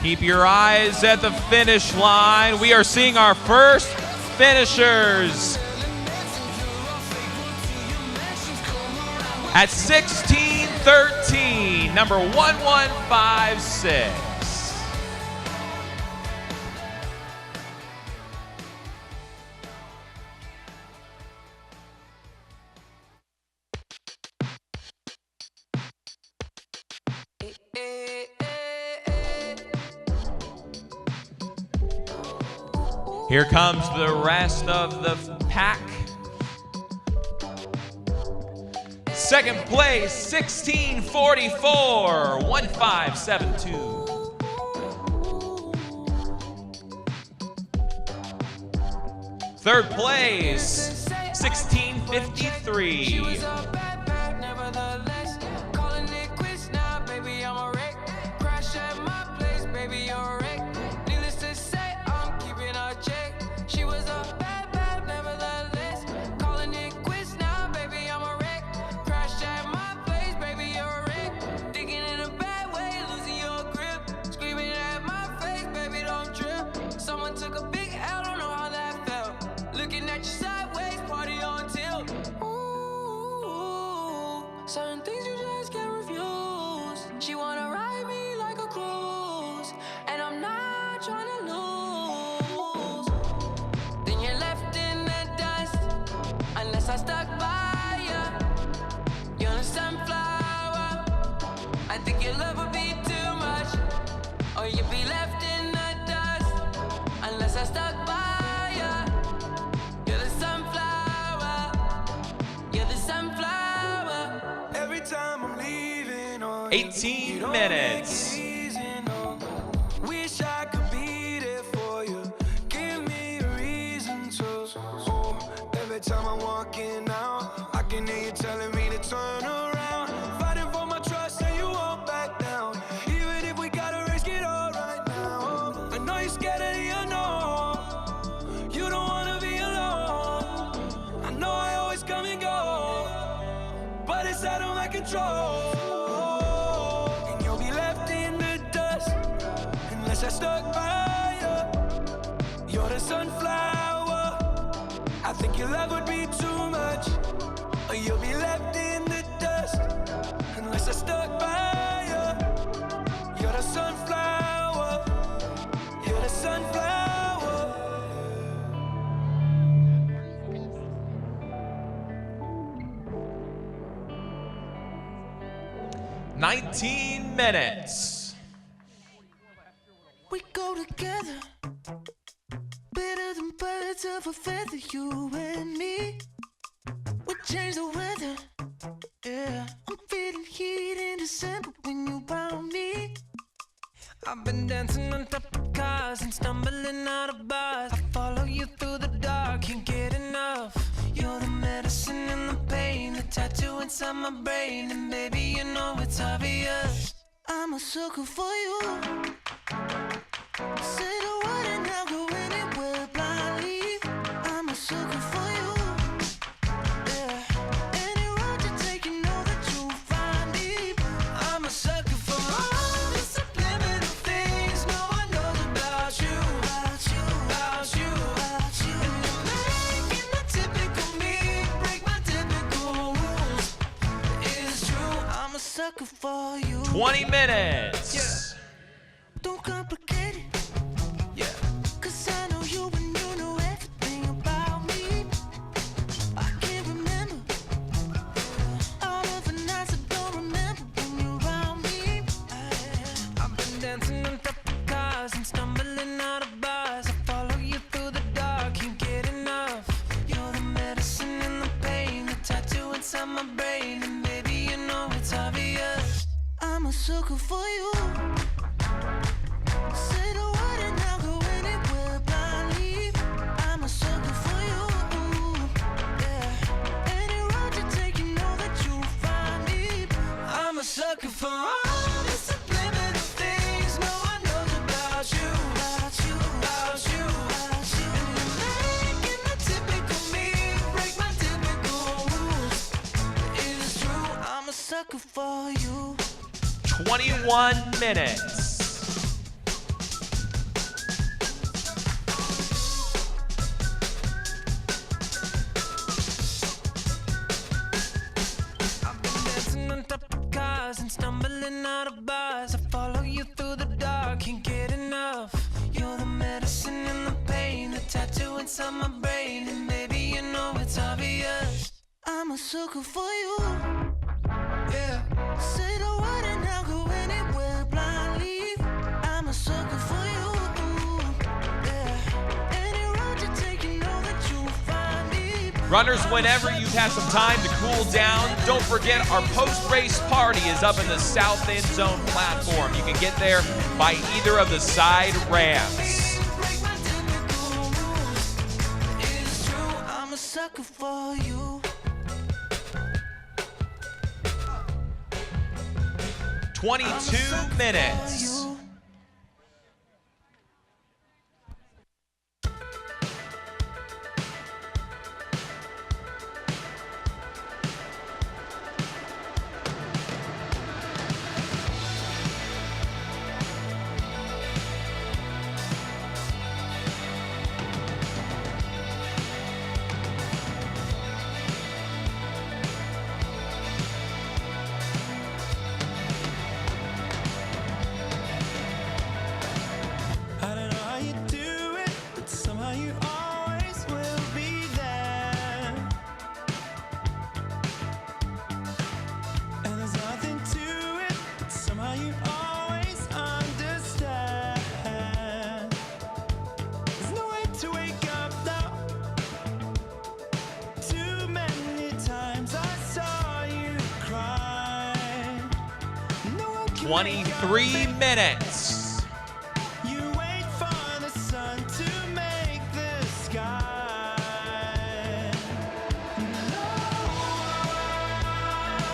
Keep your eyes at the finish line. We are seeing our first finishers at 16:13, number 1156. Here comes the rest of the pack. Second place, 1644, 1572. Third place, 1653. Certain things you just can't refuse. She wanna ride me like a cruise, and I'm not trying to lose. Then you're left in the dust, unless I stuck by ya. You're a sunflower. I think your love would be too much, or you'd be left in the dust, unless I stuck by ya. You're the sunflower. You're the sunflower. 18 minutes. Wish I could be there for you. Give me a reason to. Every time I'm walking out, I can hear you telling me to turn around. Fighting for my trust and you won't back down. Even if we gotta risk it all right now. I know you're scared of the unknown. You don't wanna be alone. I know I always come and go, but it's out of my control. I stuck by you. You're the sunflower. I think your love would be too much, or you'll be left in the dust, unless I stuck by you. You're the sunflower. You're the sunflower. 19 minutes. We go together, better than birds of a feather, you and me. We change the weather, yeah. I'm feeling heat in December when you found me. I've been dancing on top of cars and stumbling out of bars. I follow you through the dark, can't get enough. You're the medicine and the pain, the tattoo inside my brain, and baby, you know it's obvious. I'm a sucker for you. Say the word and I'll go anywhere blindly. I'm a sucker for you. Yeah. Any road you take, you know that you'll find me. I'm a sucker for all the subliminal things no one knows about you. About you, about you, about you. And you're making the typical me break my typical rules. It's true, I'm a sucker for you. 20 minutes. Yeah. Don't complicate it. Yeah. 'Cause I know you and you know everything about me. I can't remember all of the nights I don't remember when you're around me. I've been dancing on top of cars and stumbling out of bars. I follow you through the dark, can't get enough. You're the medicine and the pain, the tattoo inside my brain, and baby, you know it's obvious. I'm a sucker for you. Say the word and I'll go anywhere blindly. I'm a sucker for you. Yeah. Any road you take, you know that you'll find me. I'm a sucker for all the subliminal things no one knows about you. About you, about you, about you. And you're making the typical me break my typical rules. It's true, I'm a sucker for you. 21 minutes. scars and stumbling out of bars. I follow you through the dark, can't get enough. You're the medicine and the pain, the tattoo inside my brain. And baby, you know it's obvious, I'm a sucker for you. Yeah. Say the word and I'll go anywhere blindly. I'm a sucker for you. Yeah. Any road you take, you know that you'll find me. Runners, whenever you've had some time to cool down, don't forget our post-race party is up in the south end zone platform. You can get there by either of the side ramps. Break my typical rules. It's true, I'm a sucker for you. 22 minutes. I don't know how you do it, but somehow you always will be there. And there's nothing to it, but somehow you always understand. There's no way to wake up now. Too many times I saw you cry. No one can 23 minutes. you wait for the sun to make the sky. No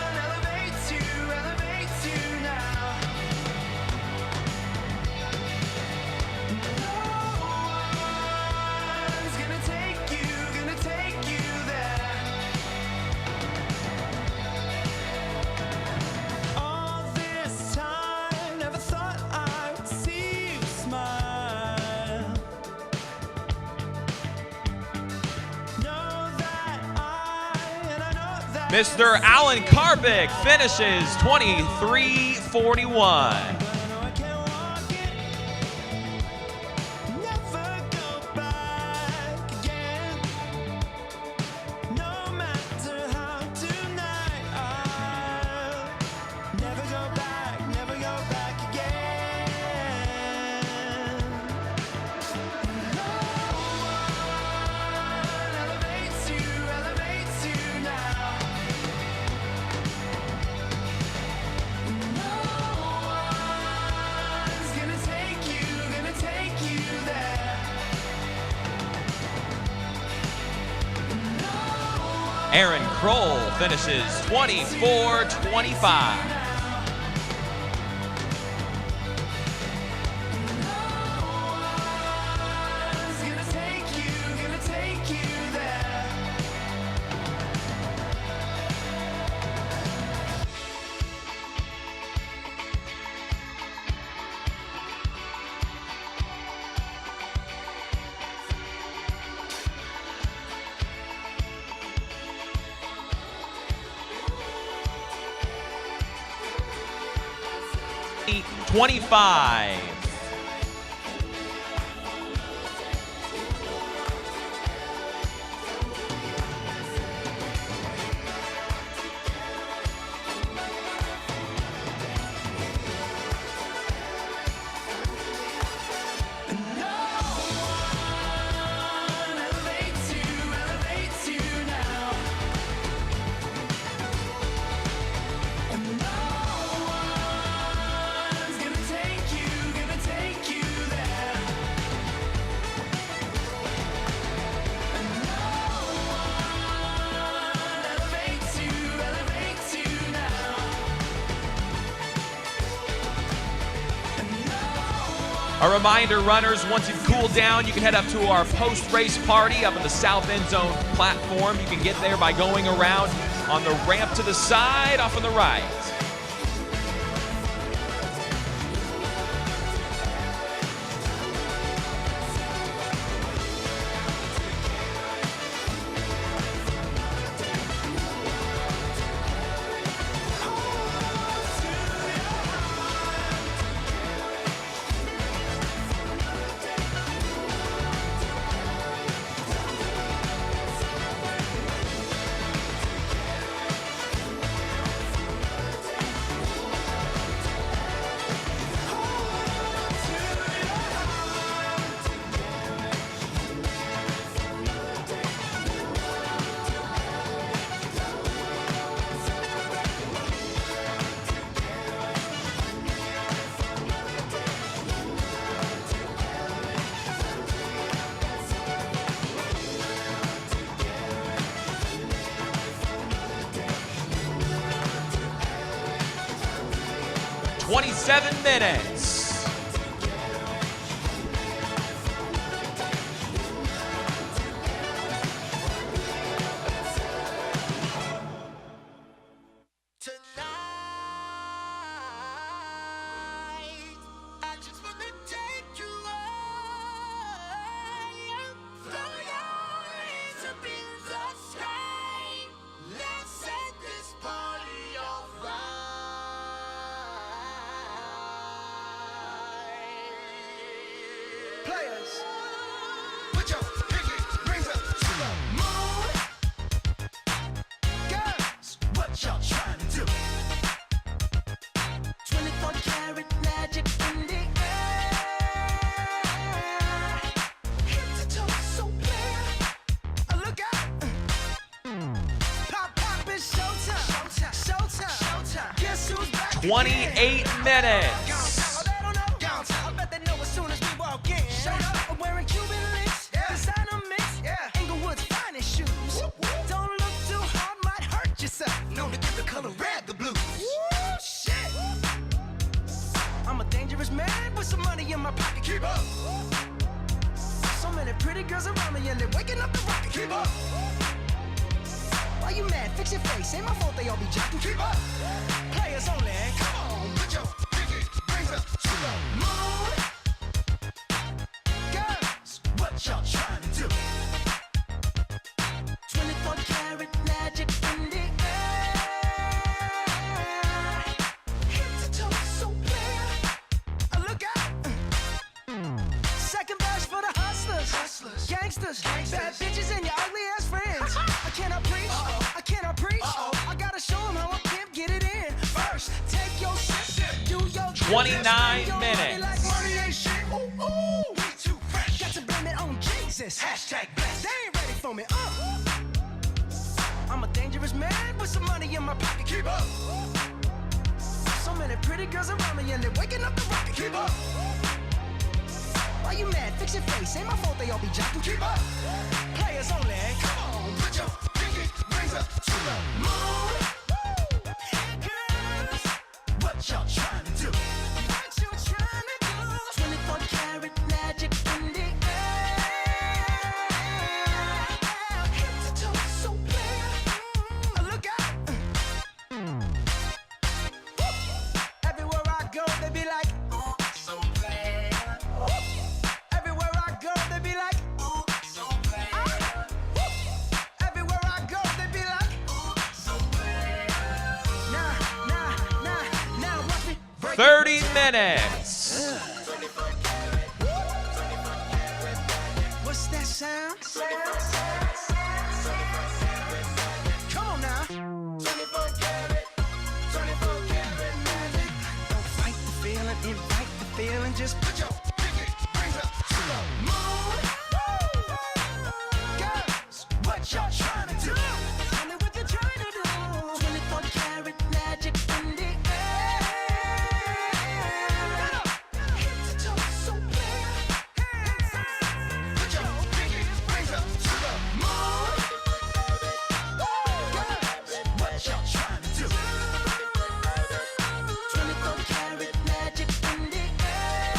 one elevates you now. No one's gonna take you there. All this time, never thought I would see you smile. Know that I know that Mr. Alan Karbick finishes 23:41. But I know I can't walk it. Never go back again. No matter how tonight I'll never go back again. No one elevates you now. No one's gonna take you there. Aaron Kroll finishes 24:25. One's gonna take you there. '25. Elevates you now. And no one's gonna take you there. And no one elevates you now. And no A reminder, runners, once you've cooled down, you can head up to our post-race party up in the south end zone platform. You can get there by going around on the ramp to the side off on the right. 27 minutes. Players, put your pinky rings up to the moon. Girls, what y'all trying to do? 24 karat magic in the air. Head to toe so clear. Look out. Pop, pop, it's showtime. Showtime, showtime, showtime. Guess who's back 28 minutes. Keep up. So many pretty girls around me and they're waking up the rocket. Keep up. Why you mad? Fix your face. Ain't my fault they all be jocking. Keep up. Players only. Come on, put your pinky rings up to the moon. Girls, what y'all trying to do? 24 karat magic in the air. Head to toe so clear. Look out. Second verse for the hustlers, gangsters, bad bitches and your ugly ass friends. I cannot preach, I cannot preach. I gotta show them how I pimp get it in. First, take your shit, do your 29 minutes. Like money ain't shit. Ooh, ooh, we too fresh. Got to blame it on Jesus. Hashtag blessed. They ain't ready for me. I'm a dangerous man with some money in my pocket. Keep up. So many pretty girls around me and they're waking up the rocket. Keep up. Why you mad? Fix your face. Ain't my fault they all be jocking. Keep up. Players only. Come on, put your pinky rings up to the moon. Girls, what y'all trying to do? What you trying to do? 24 karat magic in the air. Head to toe so clear. Look out. Everywhere I go, they be like, oh, so clear. Everywhere I go, they be like, oh, so clear. Everywhere I go, they be like, oh, so clear. Now, watch me break 30 minutes. What's that sound? Come on now. 24 karat magic. Don't fight the feeling, invite the feeling. Just put your pinky rings up to the moon. Girls, what y'all trying to do? Tell me what you're trying to do. 24 karat magic in the air. Head to toe so clear. Put your pinky rings up to the moon. Girls, what y'all trying to do? 24 karat magic in the air.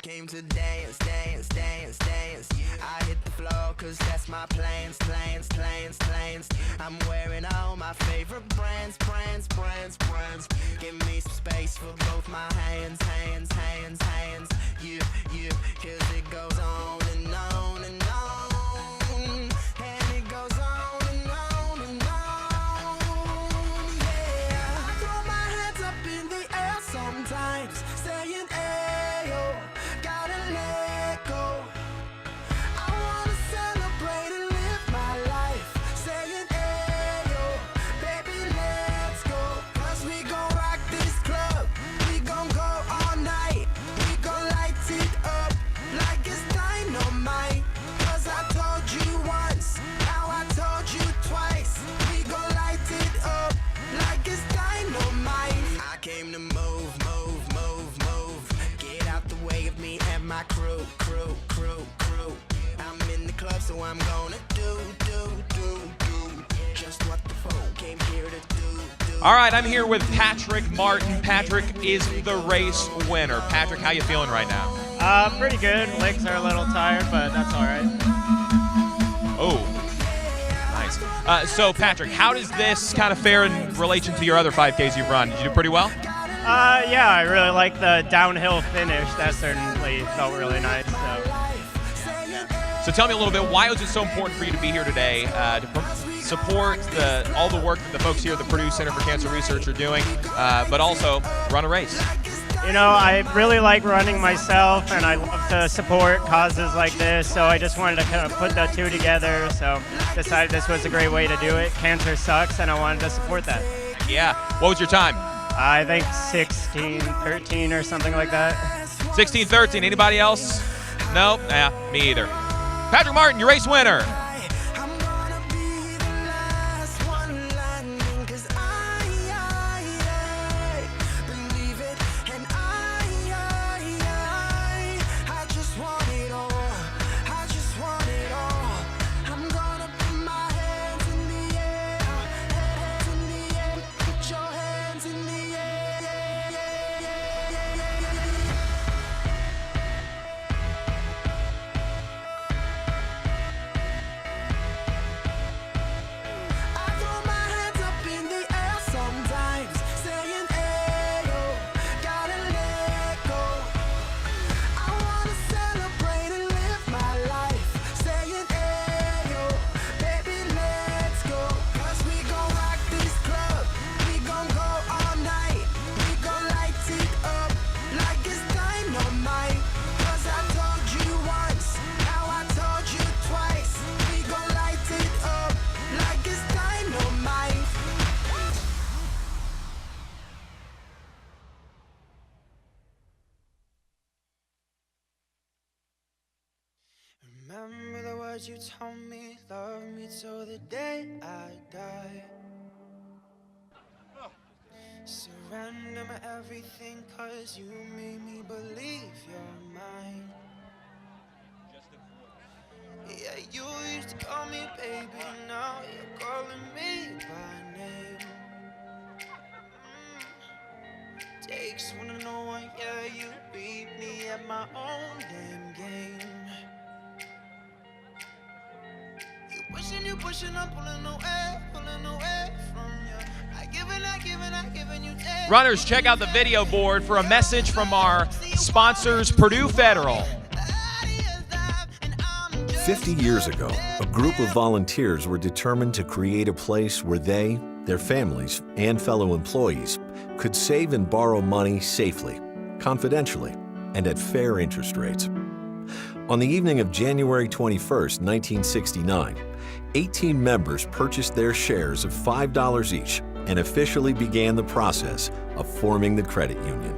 came to dance, dance, dance, dance. I hit the floor cause that's my plans, plans, plans, plans. I'm wearing all my favorite brands, brands, brands, brands. Give me some space for both my hands, hands, hands, hands. Yeah, yeah, cause it goes on and on and on. And it goes on and on and on. Yeah, I throw my hands up in the air sometimes, saying, ayo, gotta let go. I wanna celebrate and live my life, saying, ayo, baby, let's go. Cause we gon' rock this club, we gon' go all night. We gon' light it up like it's dynamite. Cause I told you once, now I told you twice. We gon' light it up like it's dynamite. I came to move, move, move, move. Get out the way of me and my crew, crew, crew, crew. I'm in the club, so I'm gonna do just what the folk came here to do. All right, I'm here with Patrick Martin. Patrick is the race winner. Patrick, how you feeling right now? Pretty good. Legs are a little tired, but that's all right. Oh, nice. So, Patrick, how does this kind of fare in relation to your other 5Ks you've run? Did you do pretty well? Yeah, I really like the downhill finish. That certainly felt really nice. So tell me a little bit, why was it so important for you to be here today to support all the work that the folks here at the Purdue Center for Cancer Research are doing, but also run a race? You know, I really like running myself, and I love to support causes like this, so I just wanted to kind of put the two together, so decided this was a great way to do it. Cancer sucks, and I wanted to support that. Yeah. What was your time? I think 16:13 or something like that. 16:13. Anybody else? No? Yeah, me either. Patrick Martin, your race winner. I'm gonna be the last one landing, cause I believe it, and I just want it all, I just want it all. I'm gonna put my hands in the air, hands in the air, put your hands in the air. I throw my hands up in the air sometimes, saying, ayo, gotta let go. I wanna celebrate and live my life, saying, ayo, baby, let's go. Cause we gon' rock this club, we gon' go all night. We gon' light it up like it's dynamite. Cause I told you once, now I told you twice. We gon' light it up like it's dynamite. Remember the words you told me, love me till the day I die. Surrender my everything, cause you made me believe you're mine. Yeah, you used to call me baby, now you're calling me by name. Takes one to know one, yeah, you beat me at my own damn game. You pushing, I'm pulling away from you. I giving you take. Runners, check out the video board for a message from our sponsors, Purdue Federal. 50 years ago, a group of volunteers were determined to create a place where they, their families, and fellow employees could save and borrow money safely, confidentially, and at fair interest rates. On the evening of January 21st, 1969, 18 members purchased their shares of $5 each and officially began the process of forming the credit union.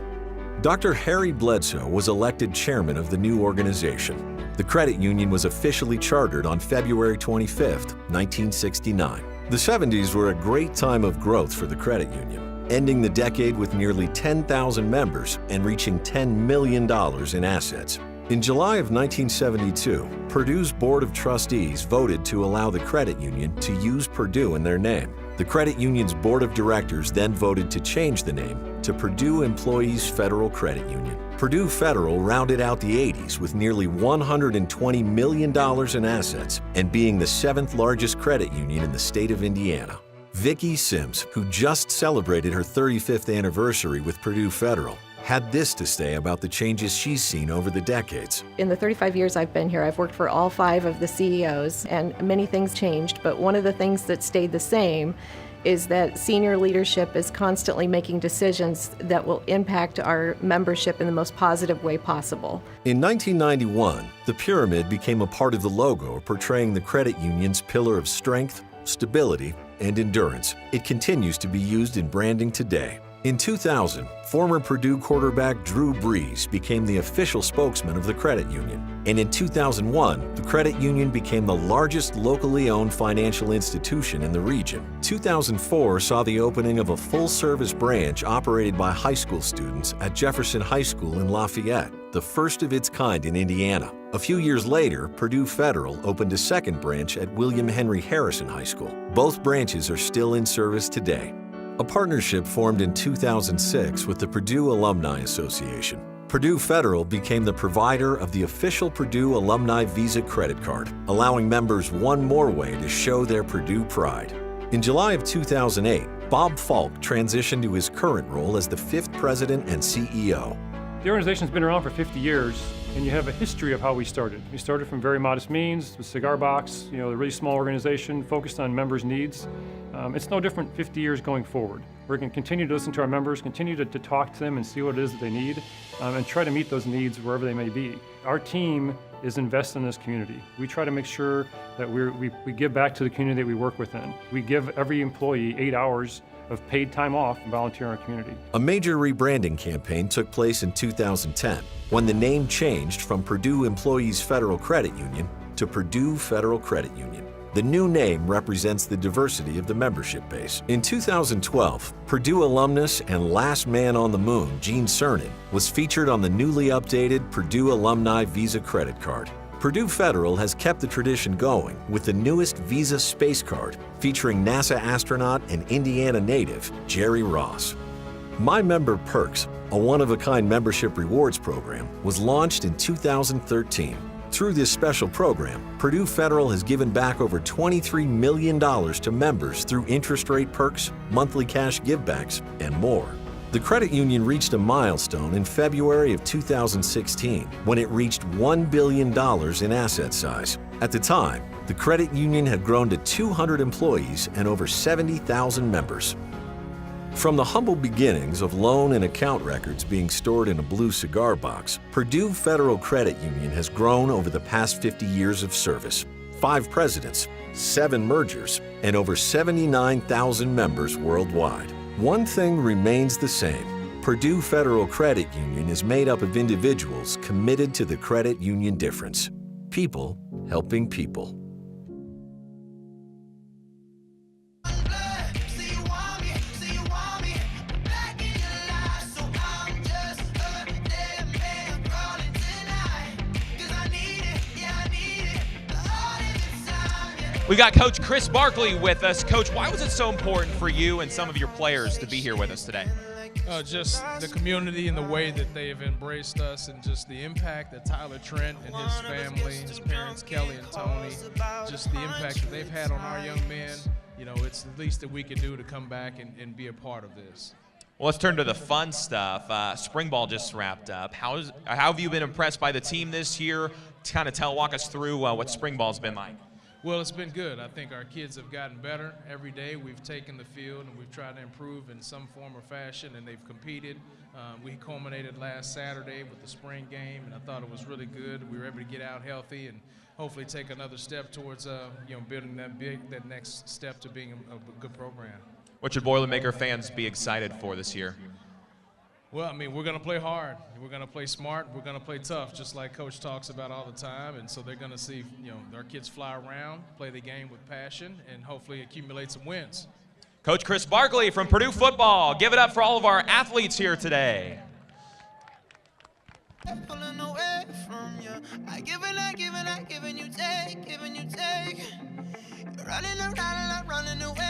Dr. Harry Bledsoe was elected chairman of the new organization. The credit union was officially chartered on February 25, 1969. The 70s were a great time of growth for the credit union, ending the decade with nearly 10,000 members and reaching $10 million in assets. In July of 1972, Purdue's Board of Trustees voted to allow the credit union to use Purdue in their name. The The credit union's board of directors then voted to change the name to Purdue Employees Federal Credit Union. Purdue Federal rounded out the 80s with nearly $120 million in assets and being the 7th largest credit union in the state of Indiana. Vicki Sims, who just celebrated her 35th anniversary with Purdue Federal, had this to say about the changes she's seen over the decades. In the 35 years I've been here, I've worked for all 5 of the CEOs, and many things changed, but one of the things that stayed the same is that senior leadership is constantly making decisions that will impact our membership in the most positive way possible. In 1991, the pyramid became a part of the logo portraying the credit union's pillar of strength, stability, and endurance. It continues to be used in branding today. In 2000, former Purdue quarterback Drew Brees became the official spokesman of the credit union. And in 2001, the credit union became the largest locally owned financial institution in the region. 2004 saw the opening of a full-service branch operated by high school students at Jefferson High School in Lafayette, the first of its kind in Indiana. A few years later, Purdue Federal opened a second branch at William Henry Harrison High School. Both branches are still in service today. A partnership formed in 2006 with the Purdue Alumni Association. Purdue Federal became the provider of the official Purdue Alumni Visa credit card, allowing members one more way to show their Purdue pride. In July of 2008, Bob Falk transitioned to his current role as the 5th president and CEO. The organization's been around for 50 years, and you have a history of how we started. We started from very modest means, with cigar box, a really small organization focused on members' needs. It's no different 50 years going forward. We're going to continue to listen to our members, continue to talk to them and see what it is that they need, and try to meet those needs wherever they may be. Our team is invested in this community. We try to make sure that we give back to the community that we work within. We give every employee 8 hours of paid time off and volunteer in our community. A major rebranding campaign took place in 2010 when the name changed from Purdue Employees Federal Credit Union to Purdue Federal Credit Union. The new name represents the diversity of the membership base. In 2012, Purdue alumnus and last man on the moon, Gene Cernan, was featured on the newly updated Purdue Alumni Visa credit card. Purdue Federal has kept the tradition going with the newest Visa Space Card featuring NASA astronaut and Indiana native Jerry Ross. My Member Perks, a one-of-a-kind membership rewards program, was launched in 2013. Through this special program, Purdue Federal has given back over $23 million to members through interest rate perks, monthly cash givebacks, and more. The credit union reached a milestone in February of 2016 when it reached $1 billion in asset size. At the time, the credit union had grown to 200 employees and over 70,000 members. From the humble beginnings of loan and account records being stored in a blue cigar box, Purdue Federal Credit Union has grown over the past 50 years of service. 5 presidents, 7 mergers, and over 79,000 members worldwide. One thing remains the same. Purdue Federal Credit Union is made up of individuals committed to the credit union difference. People helping people. We got Coach Chris Barkley with us. Coach, why was it so important for you and some of your players to be here with us today? Just the community and the way that they have embraced us, and just the impact that Tyler Trent and his family, his parents, Kelly and Tony, just the impact that they've had on our young men. It's the least that we can do to come back and be a part of this. Well, let's turn to the fun stuff. Spring ball just wrapped up. How have you been impressed by the team this year? Walk us through what spring ball's been like. Well, it's been good. I think our kids have gotten better every day. We've taken the field and we've tried to improve in some form or fashion, and they've competed. We culminated last Saturday with the spring game, and I thought it was really good. We were able to get out healthy and hopefully take another step towards building that next step to being a good program. What should Boilermaker fans be excited for this year? Well, we're going to play hard. We're going to play smart. We're going to play tough, just like Coach talks about all the time. And so they're going to see, our kids fly around, play the game with passion, and hopefully accumulate some wins. Coach Chris Barkley from Purdue football. Give it up for all of our athletes here today. Pulling away from you. I give and you take. You're running around and I'm running away.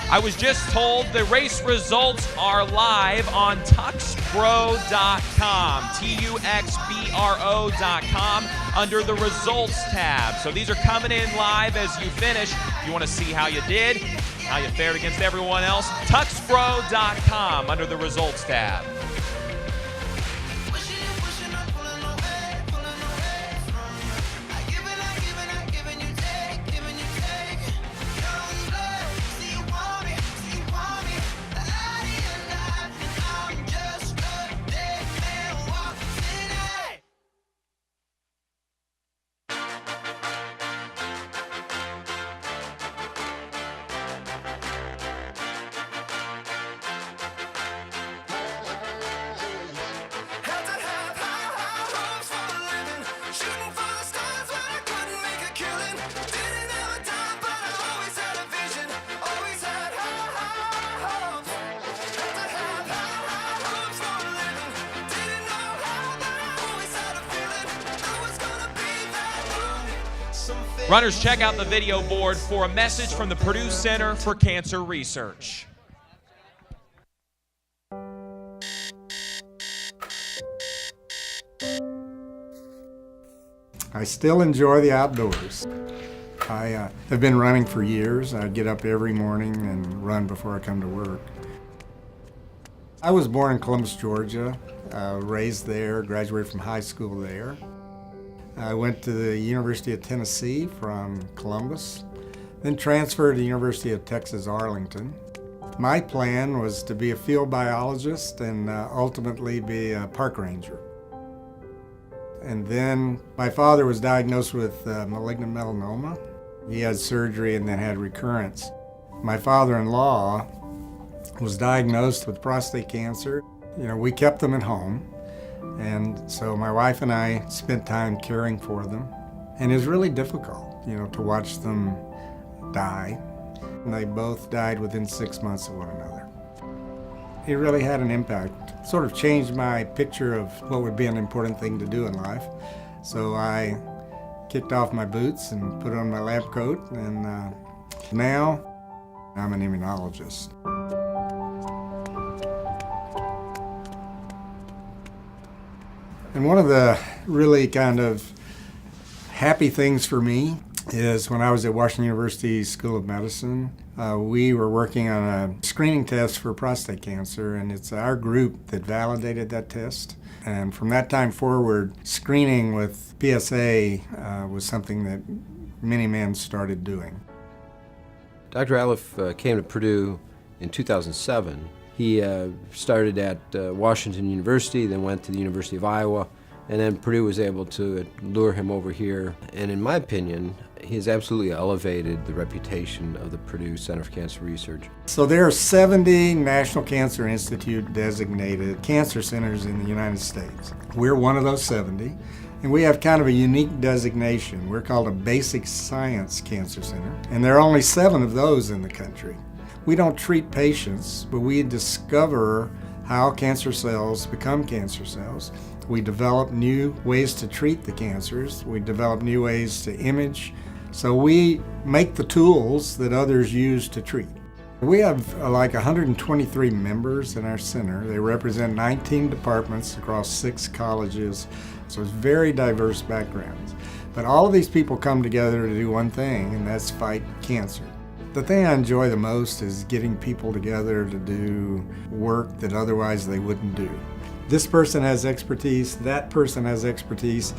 I was just told the race results are live on tuxbro.com, TUXBRO.com, under the results tab. So these are coming in live as you finish. If you want to see how you did, how you fared against everyone else, tuxbro.com under the results tab. Runners, check out the video board for a message from the Purdue Center for Cancer Research. I still enjoy the outdoors. I have been running for years. I get up every morning and run before I come to work. I was born in Columbus, Georgia, raised there, graduated from high school there. I went to the University of Tennessee from Columbus, then transferred to the University of Texas, Arlington. My plan was to be a field biologist and ultimately be a park ranger. And then my father was diagnosed with malignant melanoma. He had surgery and then had recurrence. My father-in-law was diagnosed with prostate cancer. You know, we kept them at home. And so my wife and I spent time caring for them. And it was really difficult, you know, to watch them die. And they both died within 6 months of one another. It really had an impact. Sort of changed my picture of what would be an important thing to do in life. So I kicked off my boots and put on my lab coat, and now I'm an immunologist. And one of the really kind of happy things for me is when I was at Washington University School of Medicine, we were working on a screening test for prostate cancer, and it's our group that validated that test. And from that time forward, screening with PSA was something that many men started doing. Dr. Aliff came to Purdue in 2007. He started at Washington University, then went to the University of Iowa, and then Purdue was able to lure him over here. And in my opinion, he has absolutely elevated the reputation of the Purdue Center for Cancer Research. So there are 70 National Cancer Institute designated cancer centers in the United States. We're one of those 70, and we have kind of a unique designation. We're called a basic science cancer center, and there are only 7 of those in the country. We don't treat patients, but we discover how cancer cells become cancer cells. We develop new ways to treat the cancers. We develop new ways to image. So we make the tools that others use to treat. We have like 123 members in our center. They represent 19 departments across 6 colleges. So it's very diverse backgrounds. But all of these people come together to do one thing, and that's fight cancer. The thing I enjoy the most is getting people together to do work that otherwise they wouldn't do. This person has expertise, that person has expertise.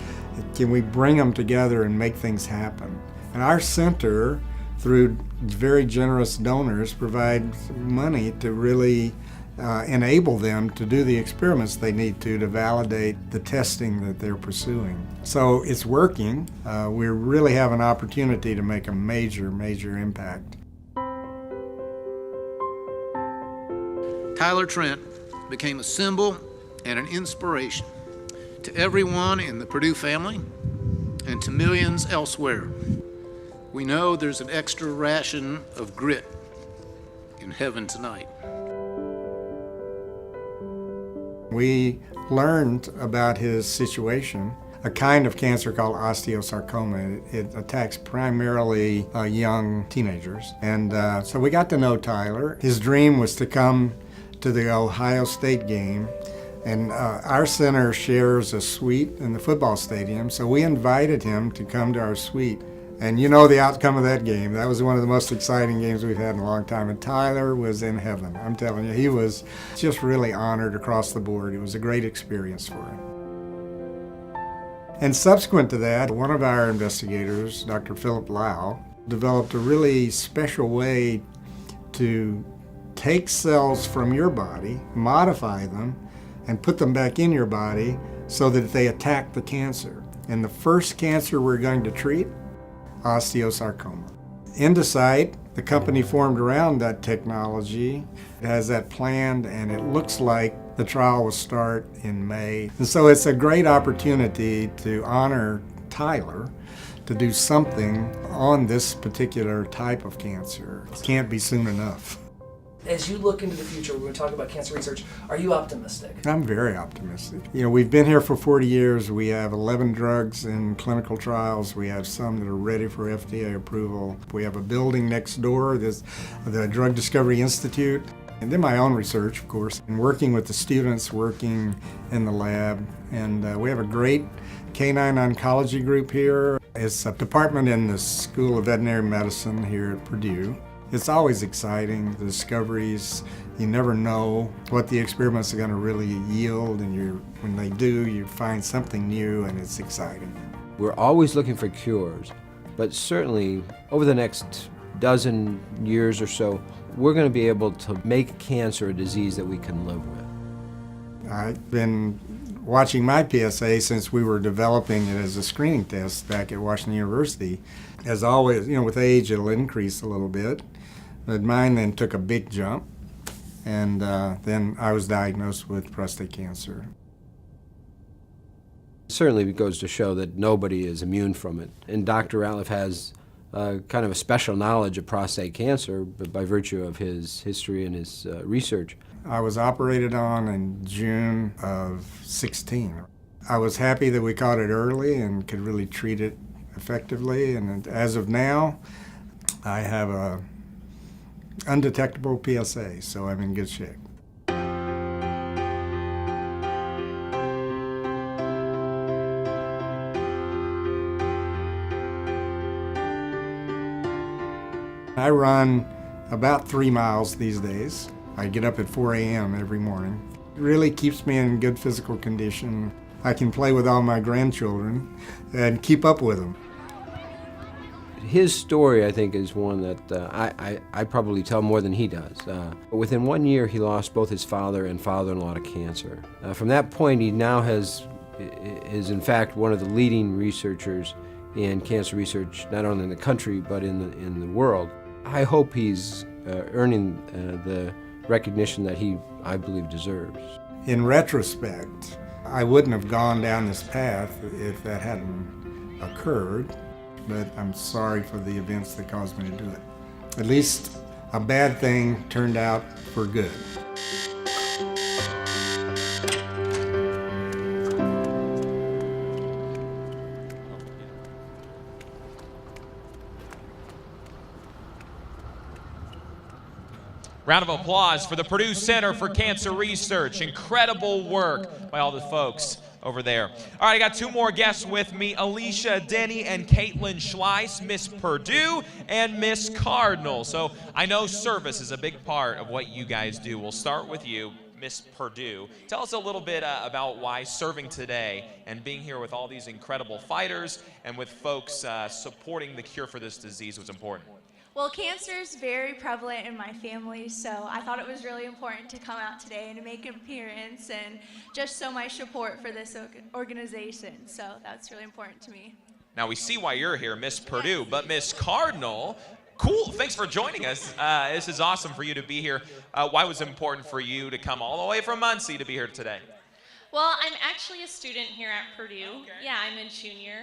Can we bring them together and make things happen? And our center, through very generous donors, provides money to really enable them to do the experiments they need to validate the testing that they're pursuing. So it's working. We really have an opportunity to make a major, major impact. Tyler Trent became a symbol and an inspiration to everyone in the Purdue family and to millions elsewhere. We know there's an extra ration of grit in heaven tonight. We learned about his situation a kind of cancer called osteosarcoma. It attacks primarily young teenagers. And so we got to know Tyler. His dream was to come to the Ohio State game. And our center shares a suite in the football stadium, so we invited him to come to our suite. And you know the outcome of that game. That was one of the most exciting games we've had in a long time. And Tyler was in heaven. I'm telling you, he was just really honored across the board. It was a great experience for him. And subsequent to that, one of our investigators, Dr. Philip Lau, developed a really special way to take cells from your body, modify them, and put them back in your body so that they attack the cancer. And the first cancer we're going to treat, osteosarcoma. Endocyte, the company formed around that technology, has that planned, and it looks like the trial will start in May. And so it's a great opportunity to honor Tyler, to do something on this particular type of cancer. It can't be soon enough. As you look into the future, we're going to talk about cancer research, are you optimistic? I'm very optimistic. You know, we've been here for 40 years. We have 11 drugs in clinical trials. We have some that are ready for FDA approval. We have a building next door, the Drug Discovery Institute. And then my own research, of course, and working with the students, working in the lab. And we have a great canine oncology group here. It's a department in the School of Veterinary Medicine here at Purdue. It's always exciting, the discoveries. You never know what the experiments are going to really yield, and when they do, you find something new, and it's exciting. We're always looking for cures, but certainly over the next dozen years or so, we're going to be able to make cancer a disease that we can live with. I've been watching my PSA since we were developing it as a screening test back at Washington University. As always, you know, with age it'll increase a little bit. But mine then took a big jump, and then I was diagnosed with prostate cancer. Certainly it goes to show that nobody is immune from it. And Dr. Aliff has kind of a special knowledge of prostate cancer by virtue of his history and his research. I was operated on in June of 16. I was happy that we caught it early and could really treat it effectively, and as of now, I have a undetectable PSA, so I'm in good shape. I run about 3 miles these days. I get up at 4 a.m. every morning. It really keeps me in good physical condition. I can play with all my grandchildren and keep up with them. His story, I think, is one that I probably tell more than he does. Within 1 year, he lost both his father and father-in-law to cancer. From that point, he now is in fact one of the leading researchers in cancer research, not only in the country but in the world. I hope he's earning the recognition that he, I believe, deserves. In retrospect, I wouldn't have gone down this path if that hadn't occurred. But I'm sorry for the events that caused me to do it. At least a bad thing turned out for good. Round of applause for the Purdue Center for Cancer Research. Incredible work by all the folks over there. All right, I got two more guests with me, Alicia Denny and Caitlin Schleiss, Miss Purdue and Miss Cardinal. So I know service is a big part of what you guys do. We'll start with you, Miss Purdue. Tell us a little bit about why serving today and being here with all these incredible fighters and with folks supporting the cure for this disease was important. Well, cancer is very prevalent in my family, so I thought it was really important to come out today and to make an appearance and just show my support for this organization. So that's really important to me. Now we see why you're here, Miss Purdue, but Miss Cardinal, cool, thanks for joining us. This is awesome for you to be here. Why was it important for you to come all the way from Muncie to be here today? Well, I'm actually a student here at Purdue. Yeah, I'm in junior.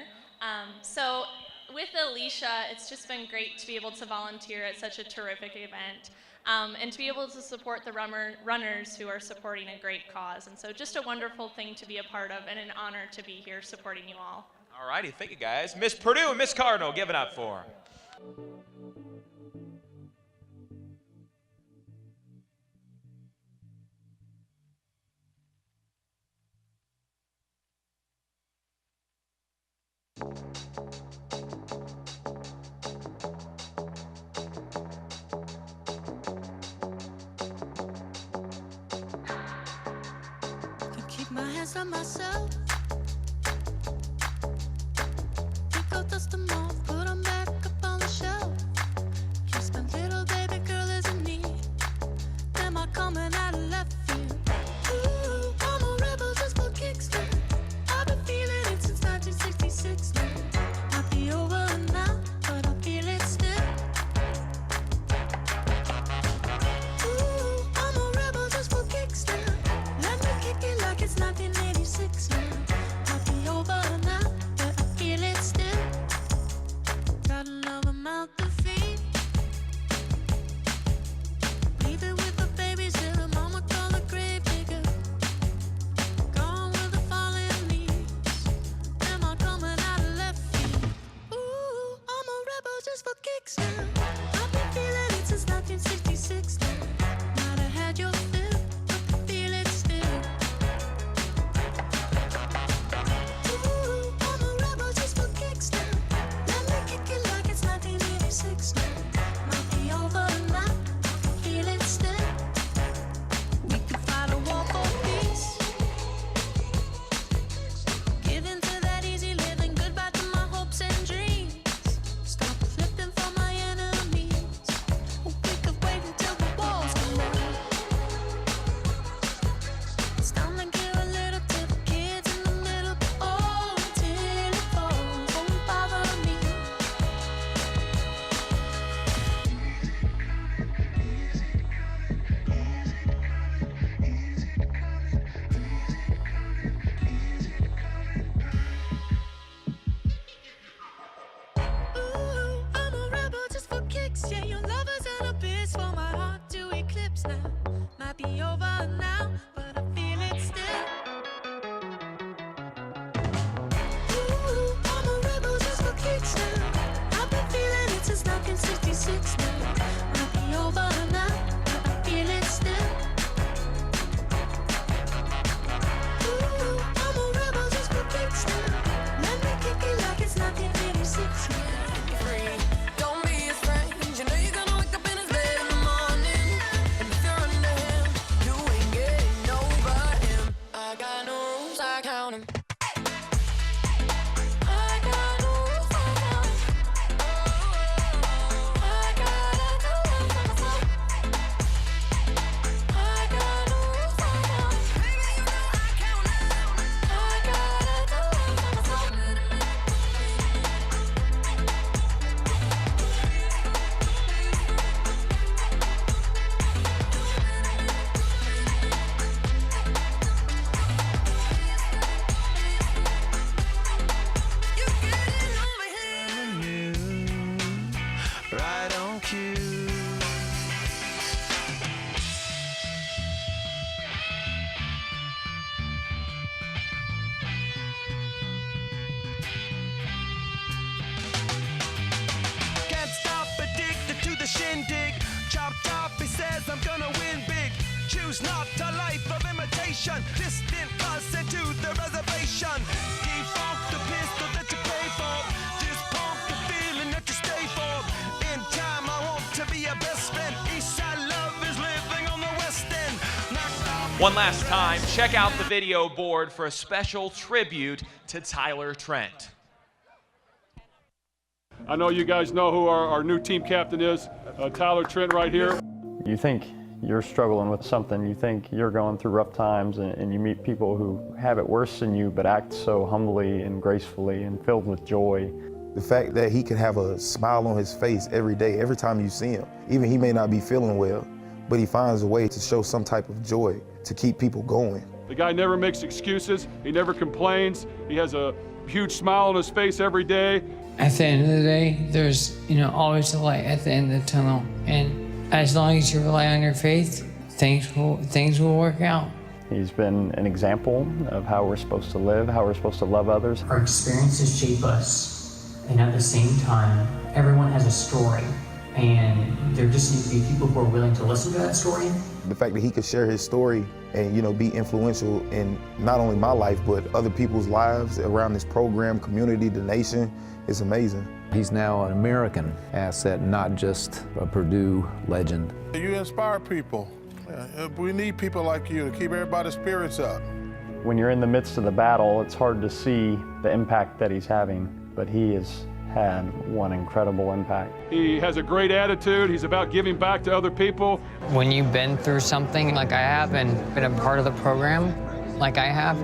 With Alicia, it's just been great to be able to volunteer at such a terrific event. and to be able to support the runners who are supporting a great cause. And so just a wonderful thing to be a part of and an honor to be here supporting you all. All righty, thank you guys. Miss Purdue and Miss Cardinal, give it up for them. Can keep my hands on myself. Pick out dust them off, put them back up on the shelf. Kiss my little baby girl is in need. Am I coming out of left field? Ooh, I'm a rebel just for kicks now. I've been feeling it since 1966 now. Might be over now, but I feel it still. Ooh, I'm a rebel just for kicks now. Let me kick it like it's 1986 now. Might be over now, but I feel it still. Got another mouth to feed. Leave it with the babies till the mama call the grave digger. Gone with the falling leaves. Am I coming out of left field? Ooh, I'm a rebel just for kicks now. I've been feeling it since 1966 now. Might have had your fill, but I feel it still. Ooh, I'm a rebel just for kicks now. Let me kick it like it's 1986 now. Might be over now, I feel it still. We could fight a war for peace. Give in to that easy living, goodbye to my hopes and dreams. Stop flipping for my enemies. We could wait until the walls come down. It's time to give a little to the kids in the middle. Oh, until it falls, won't bother me. Ooh, I'm a rebel just for kicks. Yeah, your lover's an abyss for my heart to eclipse now. Might be over now, but I feel it still. Ooh, I'm a rebel just for kicks now. I've been feeling it since 1966 now. Might be over now, but I feel it still. Ooh, I'm a rebel just for kicks now. Let me kick it like it's 1986 now. Don't be afraid, you know you're gonna wake up in his bed in the morning. And if you're under him, you ain't getting over him. I got no rules, I count them. I got no rules, I count 'em. I gotta do it for myself. I got no rules, I count 'em. Baby, you know I count 'em. I gotta do it for myself. Right on cue. Can't stop addicted to the shindig. Chop chop, he says I'm gonna win big. Choose not a life of imitation. Distant cousin to the reservation. Defunct the pistol that you pay for. Just pump the feeling that you stay for. In time I want to be a best friend. Eastside love is living on the west end. Knocked off. One last time, check out the video board for a special tribute to Tyler Trent. I know you guys know who our new team captain is, Tyler Trent right here. You think you're struggling with something, you think you're going through rough times, and you meet people who have it worse than you but act so humbly and gracefully and filled with joy. The fact that he can have a smile on his face every day, every time you see him. Even he may not be feeling well, but he finds a way to show some type of joy to keep people going. The guy never makes excuses, he never complains, he has a huge smile on his face every day. At the end of the day, there's always a light at the end of the tunnel, and As long as you rely on your faith, things will work out. He's been an example of how we're supposed to live, how we're supposed to love others. Our experiences shape us, and at the same time, everyone has a story, and there just need to be people who are willing to listen to that story. The fact that he could share his story and, be influential in not only my life, but other people's lives around this program, community, the nation, is amazing. He's now an American asset, not just a Purdue legend. You inspire people. We need people like you to keep everybody's spirits up. When you're in the midst of the battle, it's hard to see the impact that he's having, but he has had one incredible impact. He has a great attitude. He's about giving back to other people. When you've been through something like I have and been a part of the program like I have,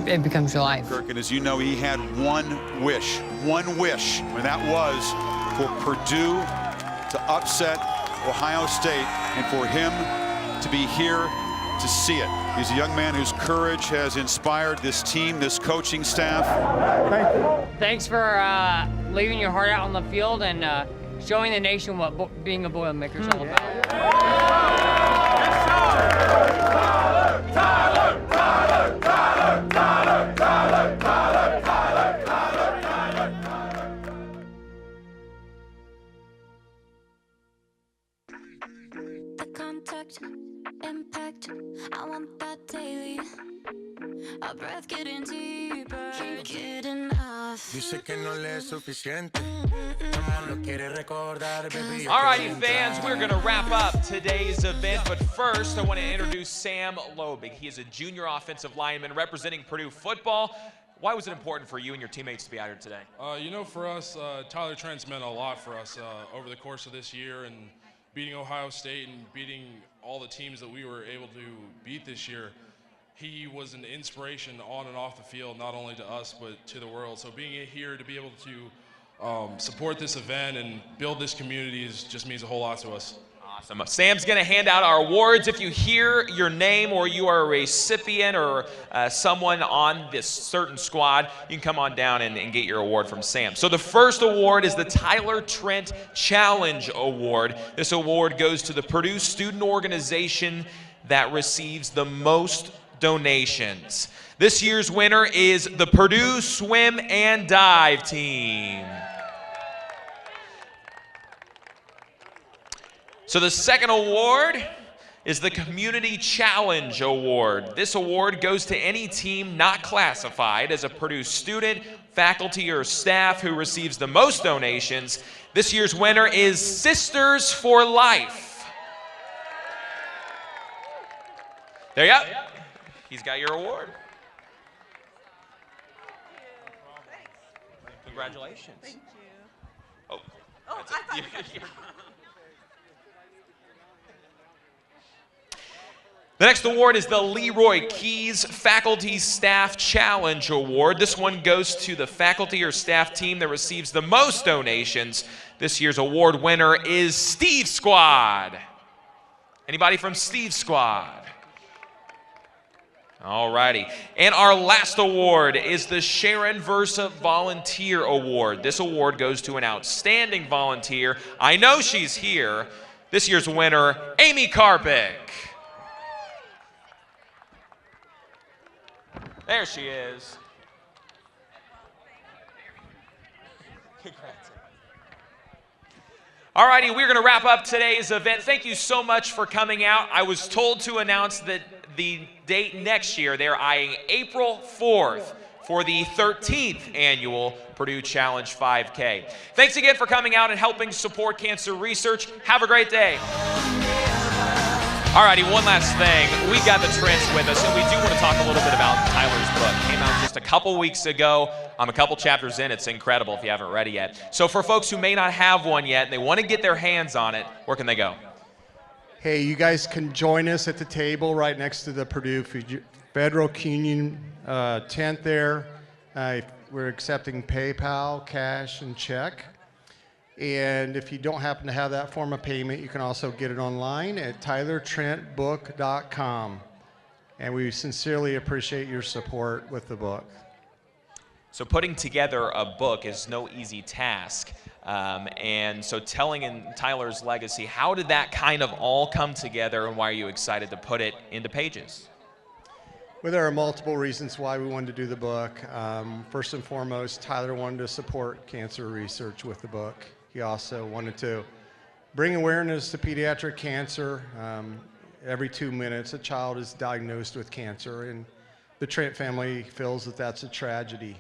it becomes your life. Kirk, and as you know, he had one wish, and that was for Purdue to upset Ohio State and for him to be here to see it. He's a young man whose courage has inspired this team, this coaching staff. Thank you. Thanks for leaving your heart out on the field and showing the nation what being a Boilermaker is all about. Contact, impact, I want that daily. Our breath getting deeper, can't get enough. Dice que no le es suficiente. Lo quiere recordar, baby. Alrighty, fans, we're going to wrap up today's event, but first I want to introduce Sam Lobig. He is a junior offensive lineman representing Purdue football. Why was it important for you and your teammates to be out here today? For us, Tyler Trent's meant a lot for us over the course of this year, and beating Ohio State and beating all the teams that we were able to beat this year. He was an inspiration on and off the field, not only to us, but to the world. So being here to be able to support this event and build this community just means a whole lot to us. Awesome. Sam's going to hand out our awards. If you hear your name or you are a recipient or someone on this certain squad, you can come on down and get your award from Sam. So the first award is the Tyler Trent Challenge Award. This award goes to the Purdue student organization that receives the most donations. This year's winner is the Purdue Swim and Dive Team. So the second award is the Community Challenge Award. This award goes to any team not classified as a Purdue student, faculty, or staff who receives the most donations. This year's winner is Sisters for Life. There you go. He's got your award. Congratulations. Thank you. Oh, I thought you The next award is the Leroy Keys Faculty Staff Challenge Award. This one goes to the faculty or staff team that receives the most donations. This year's award winner is Steve Squad. Anybody from Steve Squad? All righty. And our last award is the Sharon Versa Volunteer Award. This award goes to an outstanding volunteer. I know she's here. This year's winner, Amy Karpick. There she is. Congrats. All righty, we're going to wrap up today's event. Thank you so much for coming out. I was told to announce that the date next year, they're eyeing April 4th for the 13th annual Purdue Challenge 5K. Thanks again for coming out and helping support cancer research. Have a great day. Alrighty, one last thing. We got the Trents with us, and we do want to talk a little bit about Tyler's book. Came out just a couple weeks ago. I'm a couple chapters in. It's incredible if you haven't read it yet. So for folks who may not have one yet and they want to get their hands on it, where can they go? Hey, you guys can join us at the table right next to the Purdue Federal Union tent there. We're accepting PayPal, cash, and check. And if you don't happen to have that form of payment, you can also get it online at tylertrentbook.com. And we sincerely appreciate your support with the book. So putting together a book is no easy task. And so telling in Tyler's legacy, how did that kind of all come together, and why are you excited to put it into pages? Well, there are multiple reasons why we wanted to do the book. First and foremost, Tyler wanted to support cancer research with the book. He also wanted to bring awareness to pediatric cancer. Every 2 minutes, a child is diagnosed with cancer, and the Trent family feels that that's a tragedy.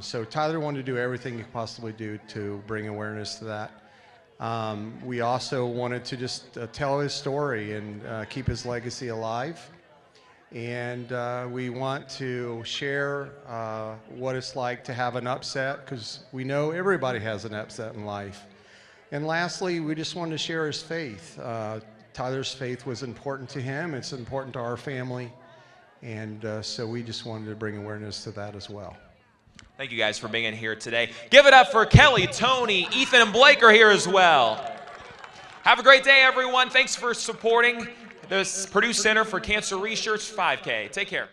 So Tyler wanted to do everything he could possibly do to bring awareness to that. We also wanted to just tell his story and keep his legacy alive. And we want to share what it's like to have an upset, because we know everybody has an upset in life. And lastly, we just wanted to share his faith. Tyler's faith was important to him. It's important to our family. And so we just wanted to bring awareness to that as well. Thank you guys for being here today. Give it up for Kelly, Tony, Ethan, and Blake are here as well. Have a great day, everyone. Thanks for supporting the Purdue Center for Cancer Research 5K. Take care.